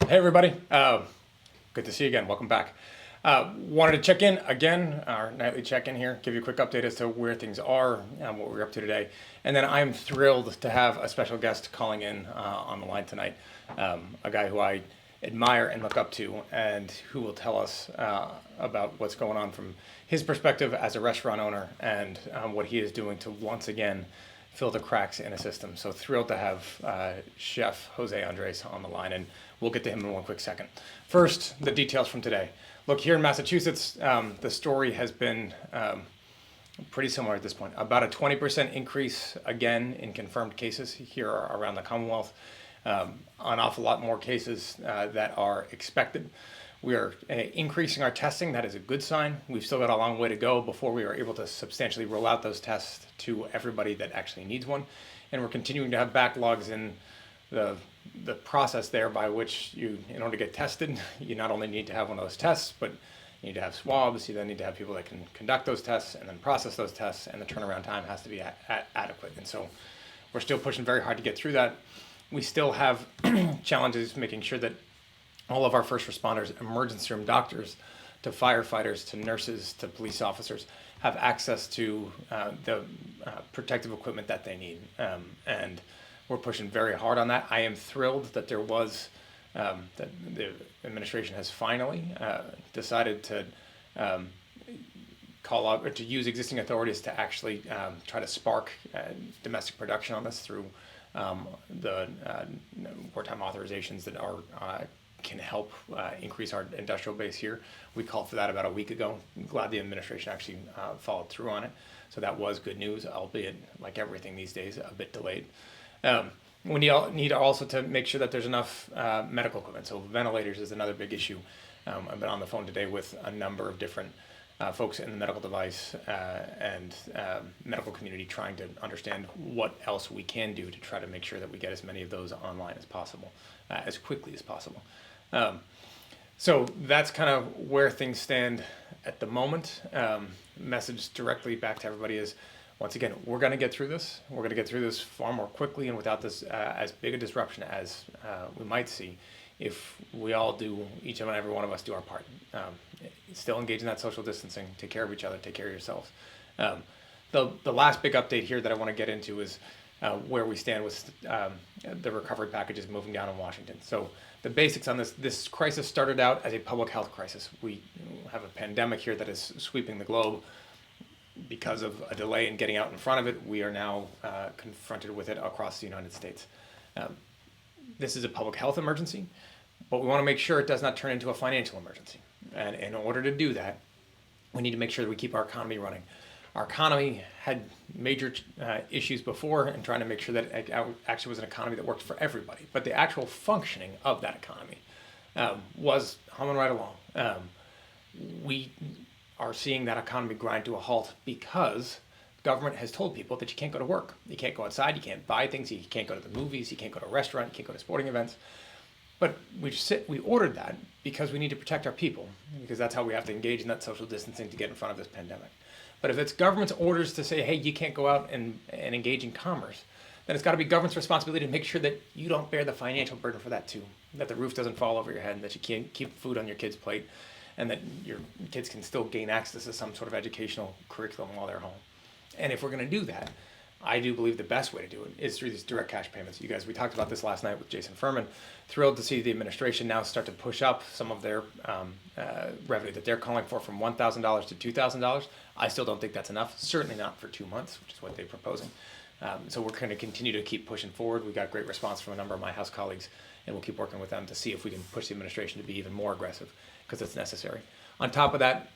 Hey everybody, good to see you again. Welcome back. Wanted to check in again, our nightly check-in here, give you a quick update as to where things are and what we're up to today. And then I'm thrilled to have a special guest calling in on the line tonight, a guy who I admire and look up to, and who will tell us about what's going on from his perspective as a restaurant owner and what he is doing to once again fill the cracks in a system. So thrilled to have Chef Jose Andres on the line, and we'll get to him in one quick second. First, the details from today. Look, here in Massachusetts, the story has been pretty similar at this point. About a 20% increase again in confirmed cases here around the Commonwealth. An awful lot more cases that are expected. We are increasing our testing. That is a good sign. We've still got a long way to go before we are able to substantially roll out those tests to everybody that actually needs one. And we're continuing to have backlogs in the process there by which you, in order to get tested, you not only need to have one of those tests, but you need to have swabs. You then need to have people that can conduct those tests and then process those tests, and the turnaround time has to be adequate. And so we're still pushing very hard to get through that. We still have challenges making sure that all of our first responders, emergency room doctors, to firefighters, to nurses, to police officers, have access to the protective equipment that they need. And we're pushing very hard on that. I am thrilled that there was, that the administration has finally decided to call out or to use existing authorities to actually try to spark domestic production on this through the wartime authorizations that are can help increase our industrial base here. We called for that about a week ago. I'm glad the administration actually followed through on it. So that was good news, albeit like everything these days, a bit delayed. We need also to make sure that there's enough medical equipment. So ventilators is another big issue. I've been on the phone today with a number of different folks in the medical device and medical community trying to understand what else we can do to try to make sure that we get as many of those online as possible, as quickly as possible. So that's kind of where things stand at the moment. Message directly back to everybody is, once again, we're going to get through this. We're going to get through this far more quickly and without this as big a disruption as we might see if we all do, each and every one of us do our part. Still engage in that social distancing, take care of each other, take care of yourselves. The last big update here that I want to get into is where we stand with the recovery packages moving down in Washington. So the basics on this crisis started out as a public health crisis. We have a pandemic here that is sweeping the globe. Because of a delay in getting out in front of it, we are now confronted with it across the United States. This is a public health emergency, but we want to make sure it does not turn into a financial emergency. And in order to do that, we need to make sure that we keep our economy running. Our economy had major issues before, and trying to make sure that it actually was an economy that worked for everybody. But the actual functioning of that economy was humming right along. We are seeing that economy grind to a halt because government has told people that you can't go to work. You can't go outside, you can't buy things, you can't go to the movies, you can't go to a restaurant, you can't go to sporting events. But we ordered that because we need to protect our people, because that's how we have to engage in that social distancing to get in front of this pandemic. But if it's government's orders to say, hey, you can't go out and engage in commerce, then it's got to be government's responsibility to make sure that you don't bear the financial burden for that too, that the roof doesn't fall over your head, and that you can't keep food on your kids' plate, and that your kids can still gain access to some sort of educational curriculum while they're home. And if we're going to do that, I do believe the best way to do it is through these direct cash payments. You guys, we talked about this last night with Jason Furman. Thrilled to see the administration now start to push up some of their revenue that they're calling for from $1,000 to $2,000. I still don't think that's enough, certainly not for 2 months, which is what they're proposing. So we're going to continue to keep pushing forward. We got great response from a number of my House colleagues, and we'll keep working with them to see if we can push the administration to be even more aggressive, because it's necessary. On top of that,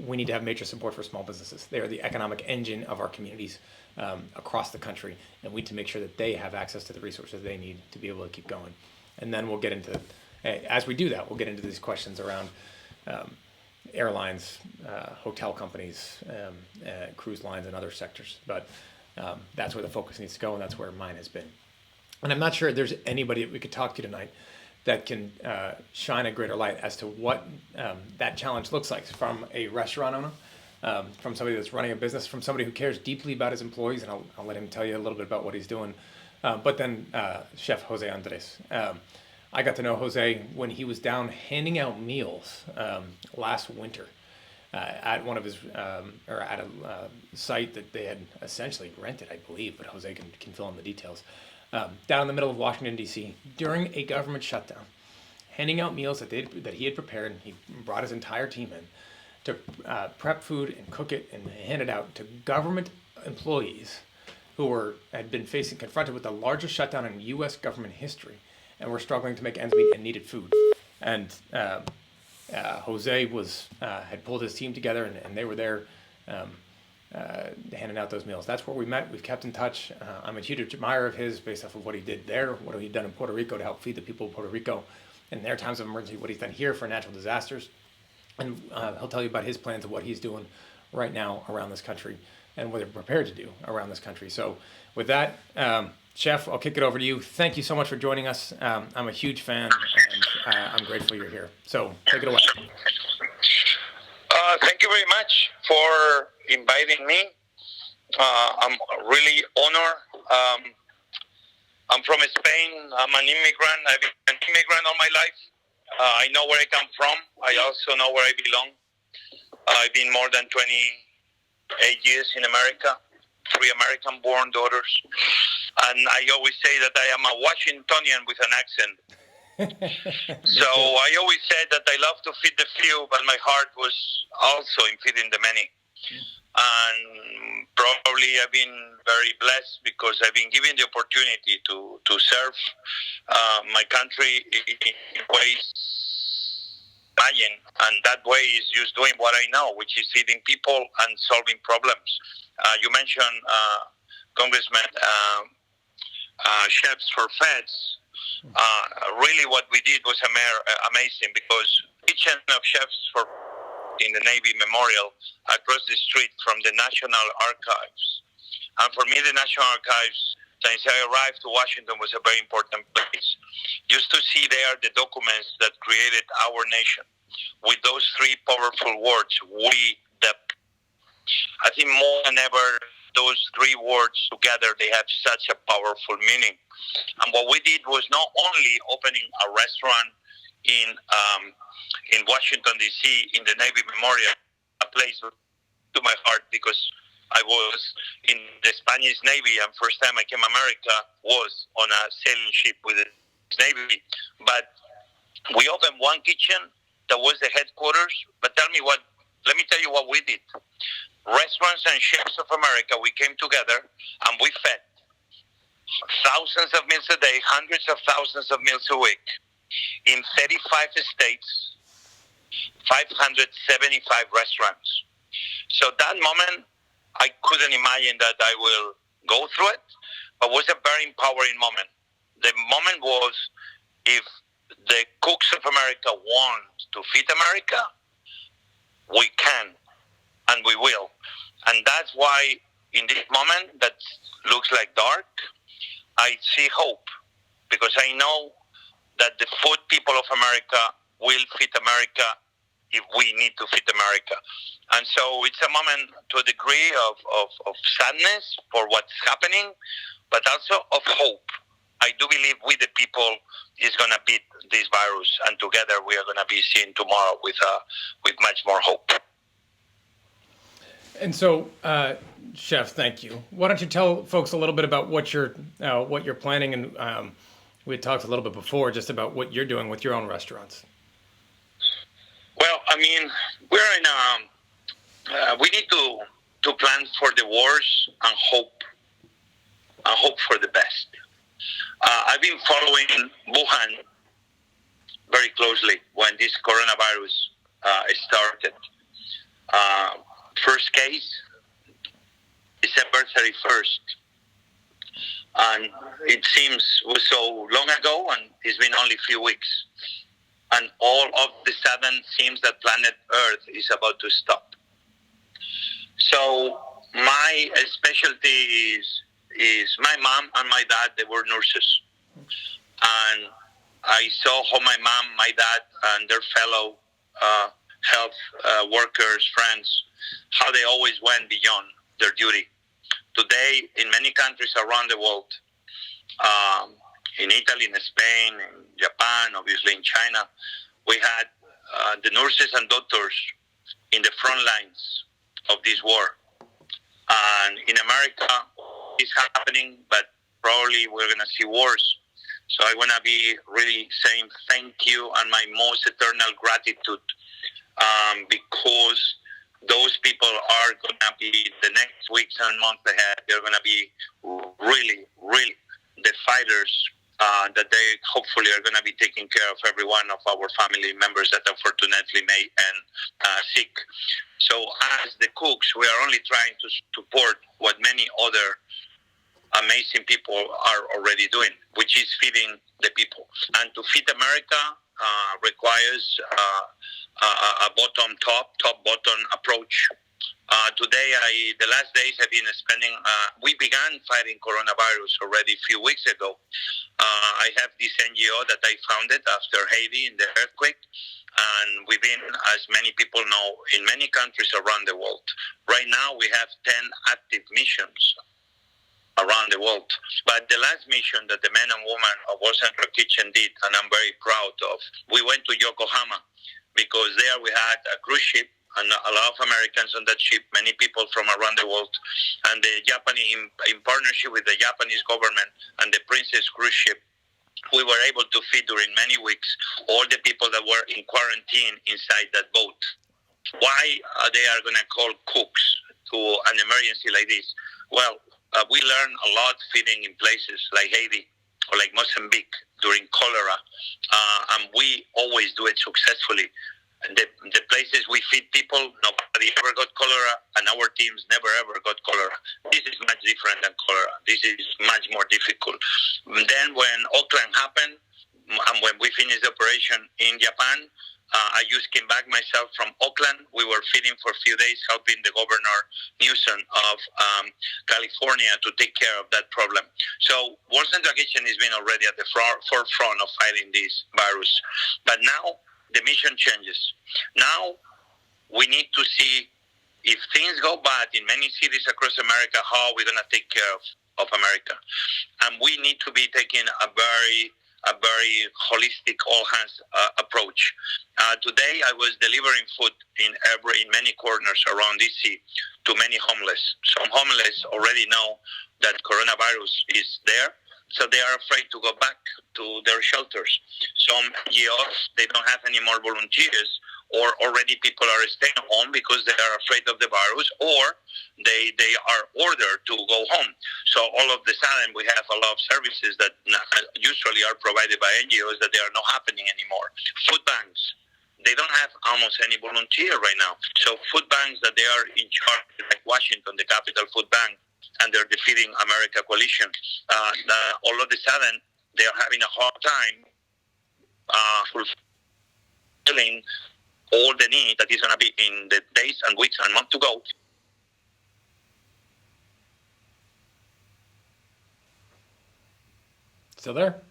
we need to have major support for small businesses. They are the economic engine of our communities across the country, and we need to make sure that they have access to the resources they need to be able to keep going. And then we'll get into, as we do that, we'll get into these questions around airlines, hotel companies, cruise lines, and other sectors. But that's where the focus needs to go, and that's where mine has been. And I'm not sure there's anybody that we could talk to tonight that can shine a greater light as to what that challenge looks like from a restaurant owner, from somebody that's running a business, from somebody who cares deeply about his employees, and I'll let him tell you a little bit about what he's doing. But then Chef Jose Andres. I got to know Jose when he was down handing out meals last winter at one of his or at a site that they had essentially rented, I believe, but Jose can fill in the details. Down in the middle of Washington D.C. during a government shutdown, handing out meals that he had prepared. And he brought his entire team in to prep food and cook it and hand it out to government employees who had been confronted with the largest shutdown in U.S. government history, and were struggling to make ends meet and needed food. And Jose had pulled his team together, and they were there um, handing out those meals. That's where we met. We've kept in touch. I'm a huge admirer of his based off of what he did there, what he'd done in Puerto Rico to help feed the people of Puerto Rico in their times of emergency, what he's done here for natural disasters. And he'll tell you about his plans and what he's doing right now around this country and what they're prepared to do around this country. So with that, Chef, I'll kick it over to you. Thank you so much for joining us. I'm a huge fan, and I'm grateful you're here. So take it away. Thank you very much for inviting me. I'm really honored. I'm from Spain. I'm an immigrant. I've been an immigrant all my life. I know where I come from. I also know where I belong. I've been more than 28 years in America, 3 American-born daughters. And I always say that I am a Washingtonian with an accent. So I always said that I love to feed the few, but my heart was also in feeding the many. And probably I've been very blessed because I've been given the opportunity to serve my country in ways imagine, and that way is just doing what I know, which is feeding people and solving problems. You mentioned Congressman Chefs for Feds. Really what we did was amazing because kitchen of Chefs for in the Navy Memorial across the street from the National Archives. And for me, the National Archives, since I arrived to Washington, was a very important place. Just to see there the documents that created our nation with those 3 powerful words, we the. I think more than ever, those 3 words together, they have such a powerful meaning. And what we did was not only opening a restaurant in Washington, D.C., in the Navy Memorial, a place to my heart because I was in the Spanish Navy, and first time I came to America was on a sailing ship with the Navy. But we opened one kitchen that was the headquarters. But let me tell you what we did. Restaurants and Chefs of America, we came together and we fed thousands of meals a day, hundreds of thousands of meals a week in 35 states, 575 restaurants. So that moment, I couldn't imagine that I will go through it, but it was a very empowering moment. The moment was, if the cooks of America want to feed America, we can and we will. And that's why in this moment that looks like dark, I see hope, because I know that the food people of America will feed America if we need to feed America. And so it's a moment to a degree of sadness for what's happening, but also of hope. I do believe we, the people, is going to beat this virus, and together we are going to be seen tomorrow with much more hope. And so, Chef, thank you. Why don't you tell folks a little bit about what you're planning, and we had talked a little bit before just about what you're doing with your own restaurants. Well, I mean, we're in we need to plan for the worst and hope for the best. I've been following Wuhan very closely when this coronavirus started. First case, December 31st. And it seems it was so long ago, and it's been only a few weeks. And all of the sudden seems that planet Earth is about to stop. So my specialty is my mom and my dad, they were nurses. And I saw how my mom, my dad, and their fellow health workers, friends, how they always went beyond their duty. Today, in many countries around the world, in Italy, in Spain, in Japan, obviously in China. We had the nurses and doctors in the front lines of this war. And in America, it's happening, but probably we're going to see wars. So I want to be really saying thank you and my most eternal gratitude, because those people are going to be the next weeks and months ahead. They're going to be really, really the fighters that they hopefully are going to be taking care of every one of our family members that unfortunately may end sick. So as the cooks, we are only trying to support what many other amazing people are already doing, which is feeding the people. And to feed America requires a top-bottom approach. Today, the last days have been spending, we began fighting coronavirus already a few weeks ago. I have this NGO that I founded after Haiti in the earthquake, and we've been, as many people know, in many countries around the world. Right now, we have 10 active missions around the world. But the last mission that the men and women of World Central Kitchen did, and I'm very proud of, we went to Yokohama, because there we had a cruise ship, and a lot of Americans on that ship, many people from around the world, and the Japanese, in partnership with the Japanese government and the Princess cruise ship, we were able to feed during many weeks all the people that were in quarantine inside that boat. Why they are going to call cooks to an emergency like this? Well, we learn a lot feeding in places like Haiti or like Mozambique during cholera, and we always do it successfully. The places we feed people, nobody ever got cholera, and our teams never ever got cholera. This is much different than cholera. This is much more difficult. Then when Auckland happened, and when we finished the operation in Japan, I just came back myself from Auckland. We were feeding for a few days, helping the governor Newsom of California to take care of that problem. So World Central Kitchen has been already at the forefront of fighting this virus. But now the mission changes. Now we need to see, if things go bad in many cities across America, how we're going to take care of America. And we need to be taking a very holistic, all-hands approach. Today, I was delivering food in many corners around DC to many homeless. Some homeless already know that coronavirus is there, so they are afraid to go back to their shelters. Some NGOs, they don't have any more volunteers, or already people are staying home because they are afraid of the virus, or they are ordered to go home. So all of the sudden, we have a lot of services that usually are provided by NGOs that they are not happening anymore. Food banks, they don't have almost any volunteer right now. So food banks that they are in charge, like Washington, the Capital Food Bank, and they're the Feeding America Coalition, all of a sudden, they're having a hard time fulfilling all the need that is going to be in the days and weeks and months to go. Still there?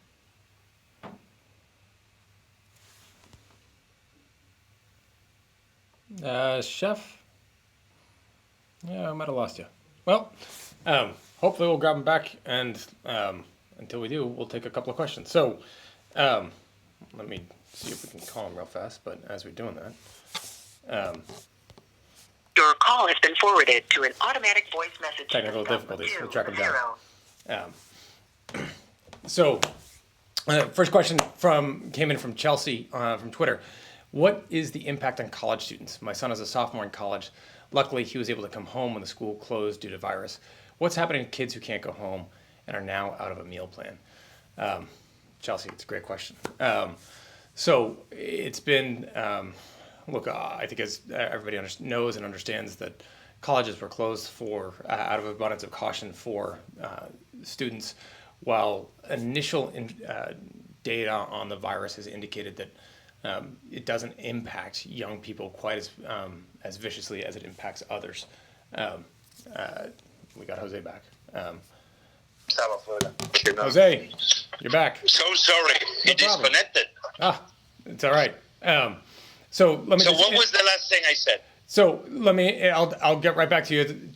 Chef? Yeah, I might have lost you. Well, hopefully we'll grab him back, and until we do, we'll take a couple of questions. So, let me see if we can call him real fast, but as we're doing that... Your call has been forwarded to an automatic voice message. Technical difficulties. We'll track him down. So, first question came in from Chelsea from Twitter. What is the impact on college students? My son is a sophomore in college. Luckily, he was able to come home when the school closed due to virus. What's happening to kids who can't go home and are now out of a meal plan? Chelsea, it's a great question. So it's been, look, I think as everybody knows and understands that colleges were closed for, out of abundance of caution for students, while initial data on the virus has indicated that it doesn't impact young people quite as viciously as it impacts others. We got Jose back. Jose, you're back. So sorry, it disconnected. It's all right. So let me. So what was the last thing I said? So I'll get right back to you,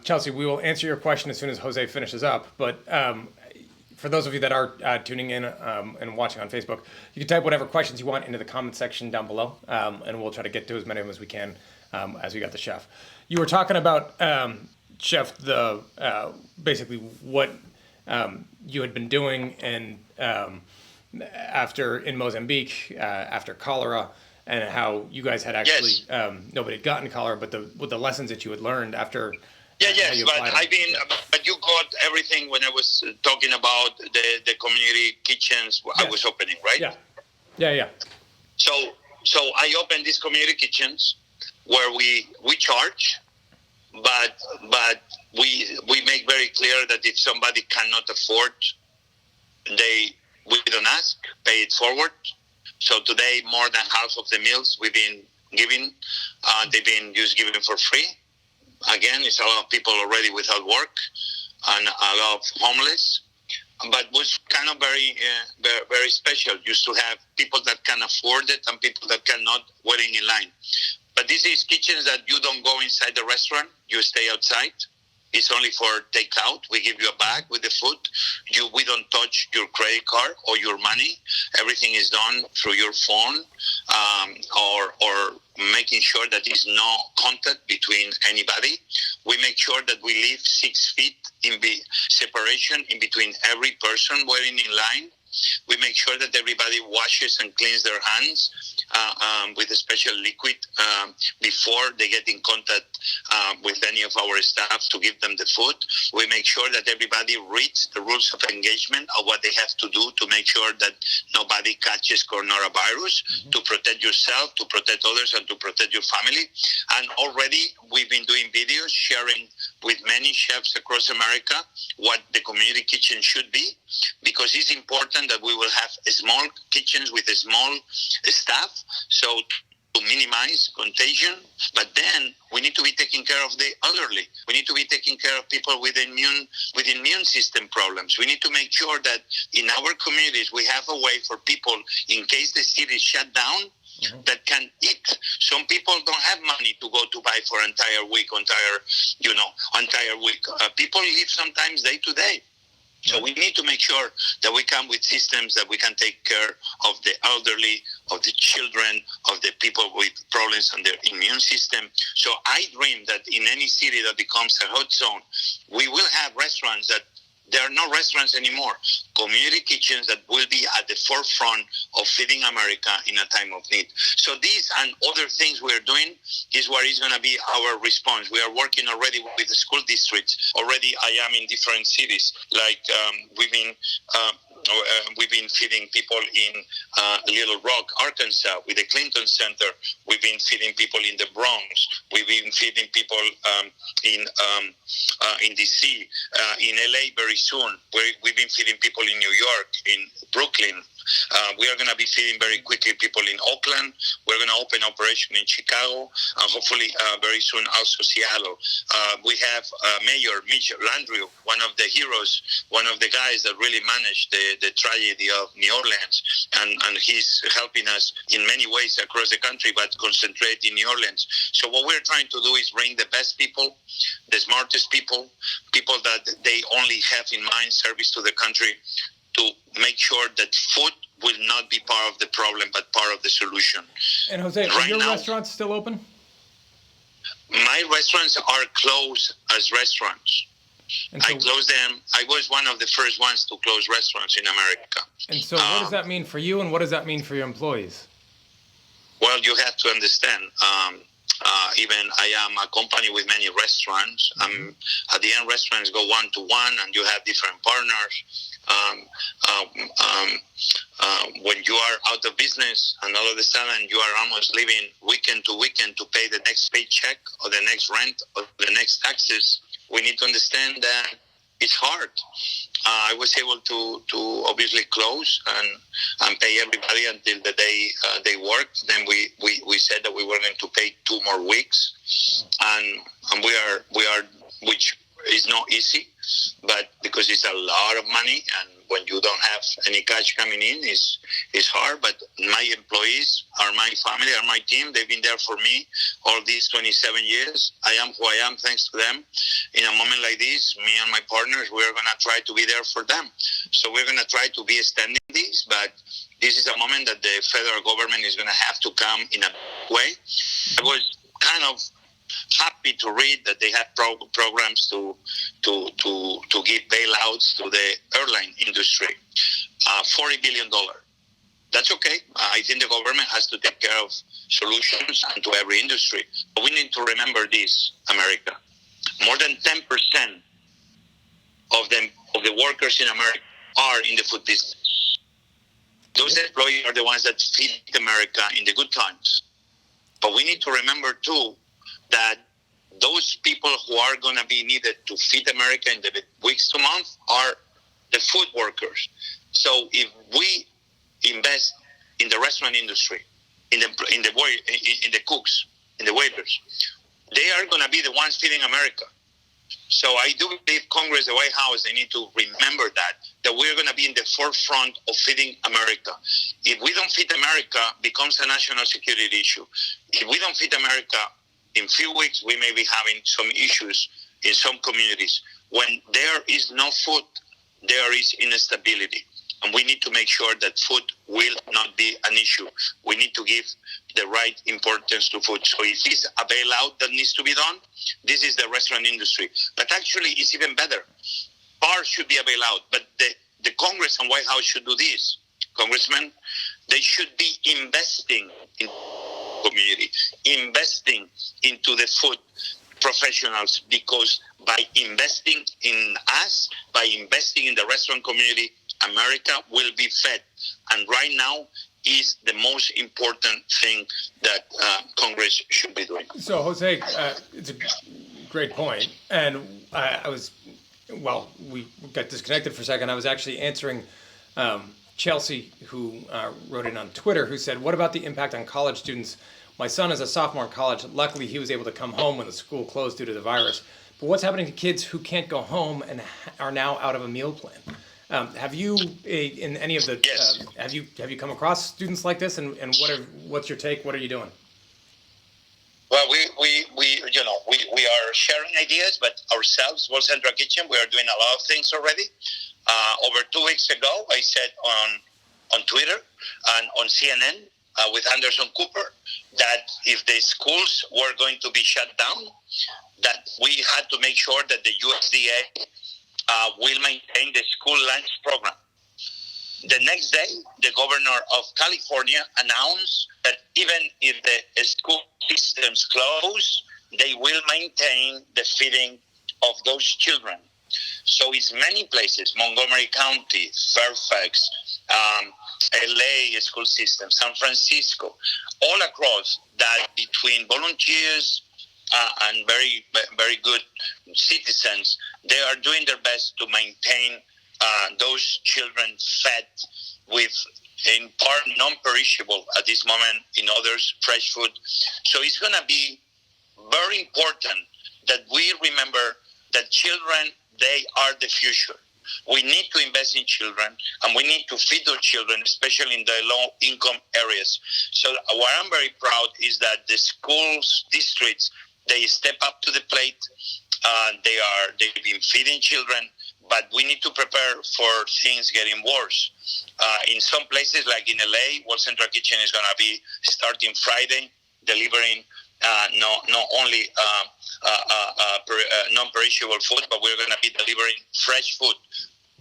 Chelsea. We will answer your question as soon as Jose finishes up. But for those of you that are tuning in and watching on Facebook, you can type whatever questions you want into the comment section down below, and we'll try to get to as many of them as we can as we got the chef. You were talking about, Chef, the basically what you had been doing and after in Mozambique, after cholera, and how you guys had actually nobody had gotten cholera, but the lessons that you had learned after. Yes, but you got everything when I was talking about the community kitchens I was opening, right? Yeah. So I opened these community kitchens where we charge, but we make very clear that if somebody cannot afford, we don't ask, pay it forward. So today, more than half of the meals we've been giving, they've been just given for free. Again, it's a lot of people already without work and a lot of homeless, but was kind of very special. Used to have people that can afford it and people that cannot waiting in line. But this is kitchens that you don't go inside the restaurant, you stay outside. It's only for takeout. We give you a bag with the food. We don't touch your credit card or your money. Everything is done through your phone, or making sure that there's no contact between anybody. We make sure that we leave 6 feet in separation in between every person waiting in line. We make sure that everybody washes and cleans their hands with a special liquid before they get in contact with any of our staff to give them the food. We make sure that everybody reads the rules of engagement of what they have to do to make sure that nobody catches coronavirus, to protect yourself, to protect others, and to protect your family. And already we've been doing videos sharing with many chefs across America what the community kitchen should be, because it's important that we will have small kitchens with a small staff, so to minimize contagion. But then we need to be taking care of the elderly. We need to be taking care of people with immune system problems. We need to make sure that in our communities we have a way for people, in case the city is shut down, that can eat. Some people don't have money to go to buy for entire week. People live sometimes day to day. So we need to make sure that we come with systems that we can take care of the elderly, of the children, of the people with problems on their immune system. So I dream that in any city that becomes a hot zone, we will have restaurants that there are no restaurants anymore. Community kitchens that will be at the forefront of feeding America in a time of need. So these and other things we're doing is what is going to be our response. We are working already with the school districts. Already I am in different cities. Like we've been feeding people in Little Rock, Arkansas, with the Clinton Center. We've been feeding people in the Bronx. We've been feeding people in D.C., in L.A. very soon. We've been feeding people in New York, in Brooklyn. We are going to be feeding very quickly people in Oakland. We're going to open operation in Chicago, and hopefully very soon also Seattle. We have Mayor Mitch Landrieu, one of the heroes, one of the guys that really managed the tragedy of New Orleans, and he's helping us in many ways across the country, but concentrate in New Orleans. So what we're trying to do is bring the best people, the smartest people that they only have in mind service to the country, to make sure that food will not be part of the problem, but part of the solution. And Jose, are your restaurants still open? My restaurants are closed as restaurants. And so, I closed them. I was one of the first ones to close restaurants in America. And so what does that mean for you, and what does that mean for your employees? Well, you have to understand, even I am a company with many restaurants. At the end, restaurants go one-to-one, and you have different partners. When you are out of business and all of a sudden you are almost living weekend to weekend to pay the next paycheck or the next rent or the next taxes, we need to understand that it's hard. I was able to obviously close and pay everybody until the day they worked. Then we said that we were going to pay 2 more weeks, and we are which is not easy, but because it's a lot of money and when you don't have any cash coming in is hard. But my employees are my family, are my team. They've been there for me all these 27 years. I am who I am thanks to them. In a moment like this, me and my partners, we're going to try to be there for them. So we're going to try to be standing this, but this is a moment that the federal government is going to have to come in a way. I was kind of happy to read that they have programs to give bailouts to the airline industry, $40 billion. That's okay. I think the government has to take care of solutions and to every industry. But we need to remember this, America. More than 10% of the workers in America are in the food business. Those employees are the ones that feed America in the good times. But we need to remember too that those people who are going to be needed to feed America in the weeks to months are the food workers. So if we invest in the restaurant industry, in the cooks, in the waiters, they are going to be the ones feeding America. So I do believe Congress, the White House, they need to remember that we're going to be in the forefront of feeding America. If we don't feed America, it becomes a national security issue. If we don't feed America, in few weeks, we may be having some issues in some communities. When there is no food, there is instability. And we need to make sure that food will not be an issue. We need to give the right importance to food. So if it's a bailout that needs to be done, this is the restaurant industry. But actually, it's even better. Bars should be a bailout, but the Congress and White House should do this. Congressmen, they should be investing in community, investing into the food professionals, because by investing in us, by investing in the restaurant community, America will be fed. And right now is the most important thing that Congress should be doing. So, Jose, it's a great point. And we got disconnected for a second. I was actually answering Chelsea, who wrote in on Twitter, who said, what about the impact on college students? My son is a sophomore in college. Luckily, he was able to come home when the school closed due to the virus. But what's happening to kids who can't go home and are now out of a meal plan? Have you, in any of the, Yes. have you come across students like this? And what's your take? What are you doing? Well, we are sharing ideas, but ourselves, World Central Kitchen, we are doing a lot of things already. Over 2 weeks ago, I said on Twitter and on CNN with Anderson Cooper that if the schools were going to be shut down, that we had to make sure that the USDA will maintain the school lunch program. The next day, the governor of California announced that even if the school systems close, they will maintain the feeding of those children. So it's many places, Montgomery County, Fairfax, LA school system, San Francisco, all across that, between volunteers and very, very good citizens, they are doing their best to maintain those children fed with, in part, non-perishable at this moment, in others, fresh food. So it's going to be very important that we remember that children, they are the future. We need to invest in children, and we need to feed those children, especially in the low-income areas. So what I'm very proud is that the schools, districts, they step up to the plate. They've been feeding children, but we need to prepare for things getting worse. In some places, like in LA, World Central Kitchen is going to be starting Friday, delivering not only non-perishable food, but we're going to be delivering fresh food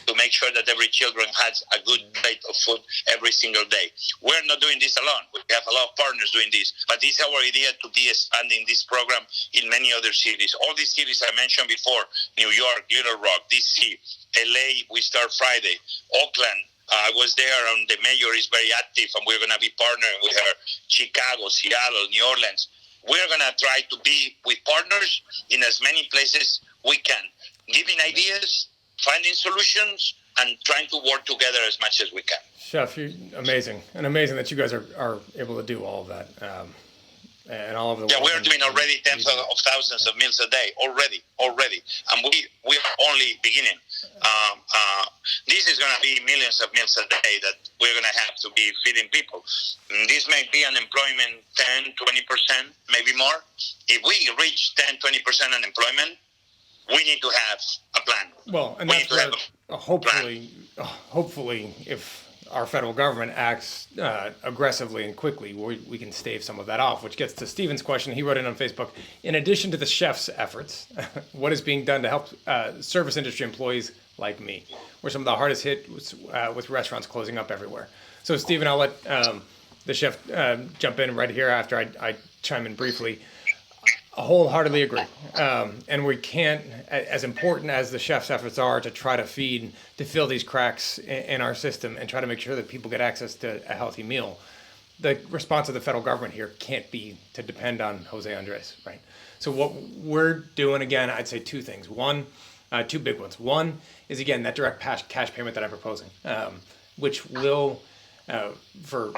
to make sure that every children has a good plate of food every single day. We're not doing this alone. We have a lot of partners doing this, but this is our idea to be expanding this program in many other cities. All these cities I mentioned before, New York, Little Rock, DC, LA, we start Friday, Oakland, I was there, and the mayor is very active, and we're going to be partnering with her, Chicago, Seattle, New Orleans. We're going to try to be with partners in as many places we can, giving ideas, finding solutions, and trying to work together as much as we can. Chef, you're amazing, and amazing that you guys are able to do all of that. and all over the Yeah, world. we are doing already tens of thousands of meals a day already, and we are only beginning. This is going to be millions of meals a day that we're going to have to be feeding people. And this may be unemployment 10, 20%, maybe more. If we reach 10, 20% unemployment, we need to have a plan. Well, and we that's where hopefully, if our federal government acts aggressively and quickly, we can stave some of that off, which gets to Steven's question. He wrote in on Facebook, in addition to the chef's efforts, what is being done to help service industry employees like me? We're some of the hardest hit with restaurants closing up everywhere. So, Steven, I'll let the chef jump in right here after I chime in briefly. I wholeheartedly agree. And we can't, as important as the chef's efforts are to try to fill these cracks in our system and try to make sure that people get access to a healthy meal, the response of the federal government here can't be to depend on José Andrés, right? So what we're doing, again, I'd say two things. Two big ones. One is, again, that direct cash payment that I'm proposing, which will, for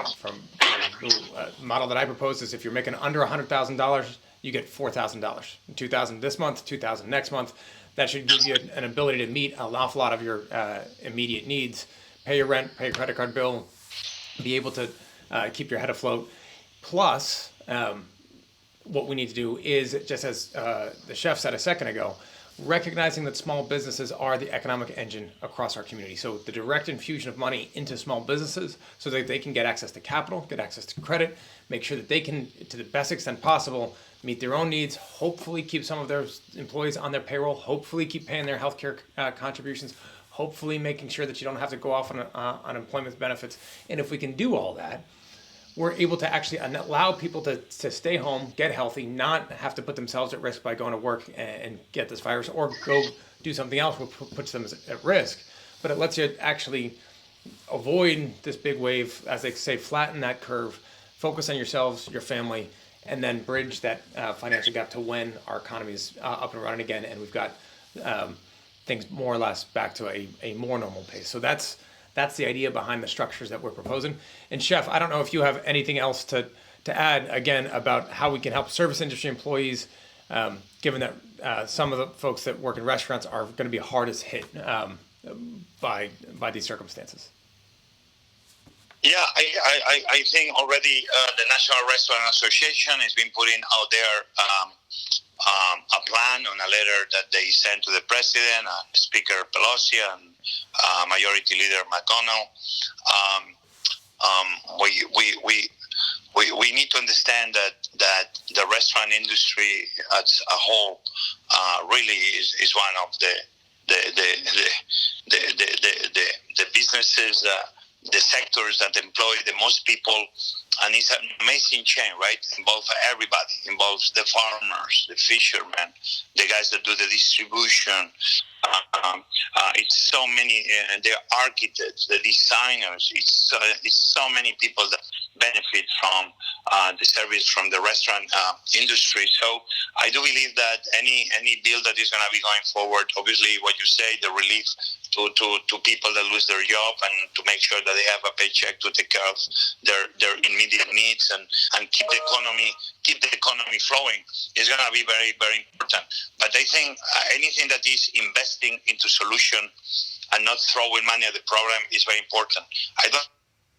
the model that I propose is if you're making under $100,000, you get $4,000, $2,000 this month, $2,000 next month. That should give you an ability to meet an awful lot of your immediate needs, pay your rent, pay your credit card bill, be able to keep your head afloat. Plus, what we need to do is, just as the chef said a second ago, recognizing that small businesses are the economic engine across our community. So the direct infusion of money into small businesses so that they can get access to capital, get access to credit, make sure that they can, to the best extent possible, meet their own needs, hopefully keep some of their employees on their payroll, hopefully keep paying their healthcare contributions, hopefully making sure that you don't have to go off on unemployment benefits. And if we can do all that, we're able to actually allow people to stay home, get healthy, not have to put themselves at risk by going to work and get this virus, or go do something else which puts them at risk. But it lets you actually avoid this big wave, as they say, flatten that curve, focus on yourselves, your family, and then bridge that financial gap to when our economy is up and running again and we've got things more or less back to a more normal pace. So that's the idea behind the structures that we're proposing. And Chef, I don't know if you have anything else to add, again, about how we can help service industry employees, given that some of the folks that work in restaurants are going to be hardest hit by these circumstances. Yeah, I think already the National Restaurant Association has been putting out there a plan on a letter that they sent to the President, Speaker Pelosi, and Majority Leader McConnell. We need to understand that the restaurant industry as a whole really is one of the businesses, the sectors that employ the most people, and it's an amazing chain, right? Involves everybody, involves the farmers, the fishermen, the guys that do the distribution. It's so many, the architects, the designers. It's so many people that benefit from the service from the restaurant industry. So I do believe that any bill that is going to be going forward, obviously what you say, the relief to people that lose their job, and to make sure that they have a paycheck to take care of their immediate needs and keep the economy flowing is going to be very, very important. But I think anything that is investing into solution and not throwing money at the problem is very important. I don't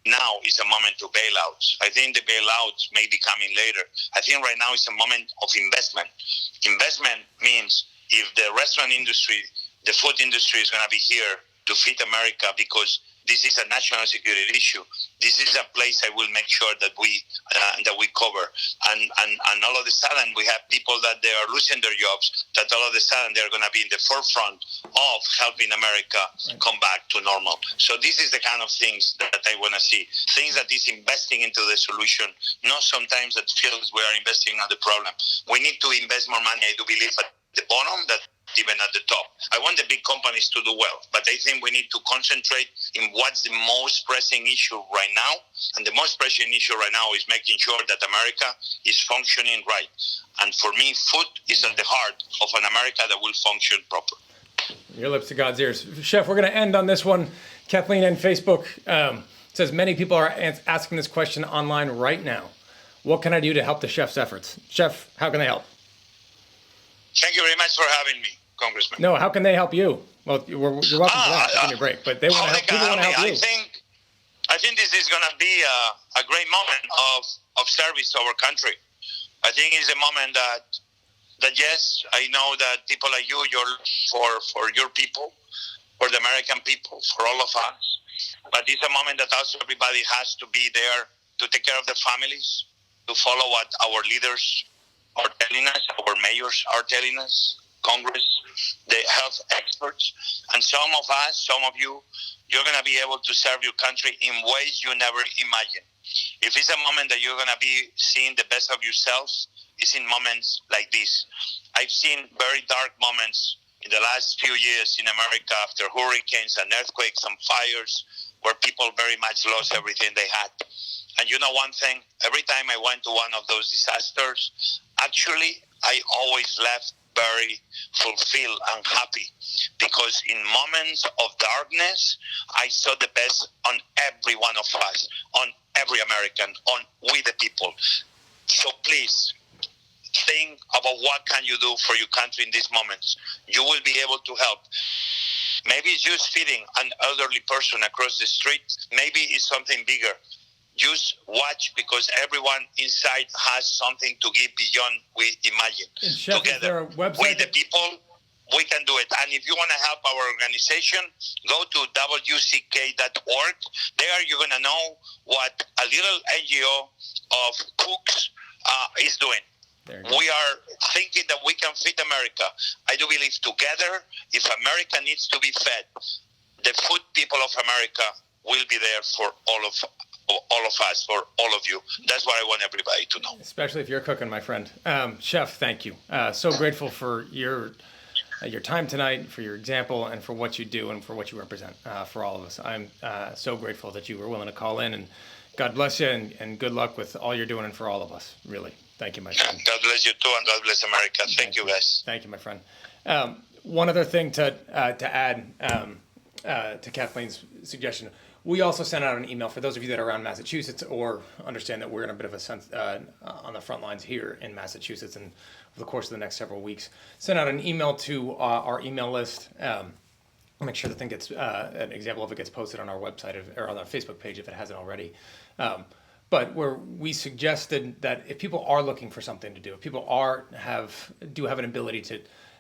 now is a moment to bailouts. I think the bailouts may be coming later. I think right now is a moment of investment. Investment means if the restaurant industry, the food industry is going to be here to feed America, because this is a national security issue. This is a place I will make sure that we cover. And all of a sudden we have people that they are losing their jobs, that all of a sudden they're going to be in the forefront of helping America come back to normal. So this is the kind of things that I want to see. Things that is investing into the solution, not sometimes that feels we are investing on the problem. We need to invest more money, I do believe, at the bottom that even at the top. I want the big companies to do well, but I think we need to concentrate in what's the most pressing issue right now. And the most pressing issue right now is making sure that America is functioning right. And for me, food is at the heart of an America that will function properly. Your lips to God's ears. Chef, we're going to end on this one. Kathleen on Facebook says many people are asking this question online right now. what can I do to help the chef's efforts? Chef, how can they help? Thank you very much for having me, Congressman. No, how can they help you? Well, you're welcome to that. Give me a break. But they want to help. People want to help you. I think this is going to be a great moment of service to our country. I think it's a moment that yes, I know that people like you're for your people, for the American people, for all of us. But it's a moment that also everybody has to be there to take care of their families, to follow what our leaders are telling us, our mayors are telling us, Congress, the health experts, and some of us, some of you, you're going to be able to serve your country in ways you never imagined. If it's a moment that you're going to be seeing the best of yourself, it's in moments like this. I've seen very dark moments in the last few years in America after hurricanes and earthquakes and fires where people very much lost everything they had. And you know one thing, every time I went to one of those disasters, actually, I always left very fulfilled and happy because in moments of darkness, I saw the best on every one of us, on every American, on we the people. So please, think about what can you do for your country in these moments. You will be able to help. Maybe it's just feeding an elderly person across the street. Maybe it's something bigger. Just watch because everyone inside has something to give beyond we imagine. And Chef, Together, we the people, we can do it. And if you want to help our organization, go to wck.org. There you're going to know what a little NGO of cooks is doing. We are thinking that we can feed America. I do believe together, if America needs to be fed, the food people of America will be there for all of us, for all of you. That's what I want everybody to know. Especially if you're cooking, my friend. Chef, thank you. So grateful for your time tonight, for your example, and for what you do and for what you represent for all of us. I'm so grateful that you were willing to call in, and God bless you, and good luck with all you're doing and for all of us, really. Thank you, my friend. God bless you too, and God bless America. Thank you, guys. Thank you, my friend. One other thing to add to Kathleen's suggestion. We also sent out an email for those of you that are around Massachusetts or understand that we're in a bit of a sense on the front lines here in Massachusetts, and over the course of the next several weeks, sent out an email to our email list. Make sure the thing gets an example of it gets posted on our website or on our Facebook page if it hasn't already. But where we suggested that if people are looking for something to do, if people do have an ability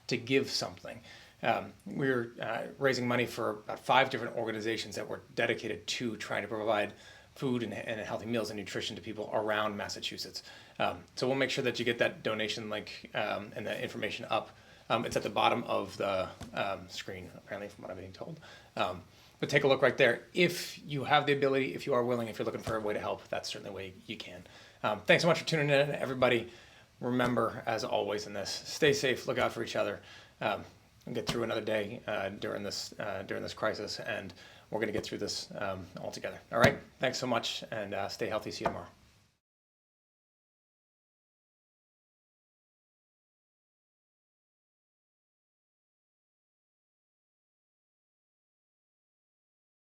to give something. We're raising money for about 5 different organizations that were dedicated to trying to provide food and healthy meals and nutrition to people around Massachusetts. So we'll make sure that you get that donation link and the information up. It's at the bottom of the screen, apparently, from what I'm being told. But take a look right there. If you have the ability, if you are willing, if you're looking for a way to help, that's certainly a way you can. Thanks so much for tuning in, everybody. Remember, as always in this, stay safe, look out for each other. We'll get through another day during this crisis, and we're going to get through this all together. All right? Thanks so much, and stay healthy. See you tomorrow.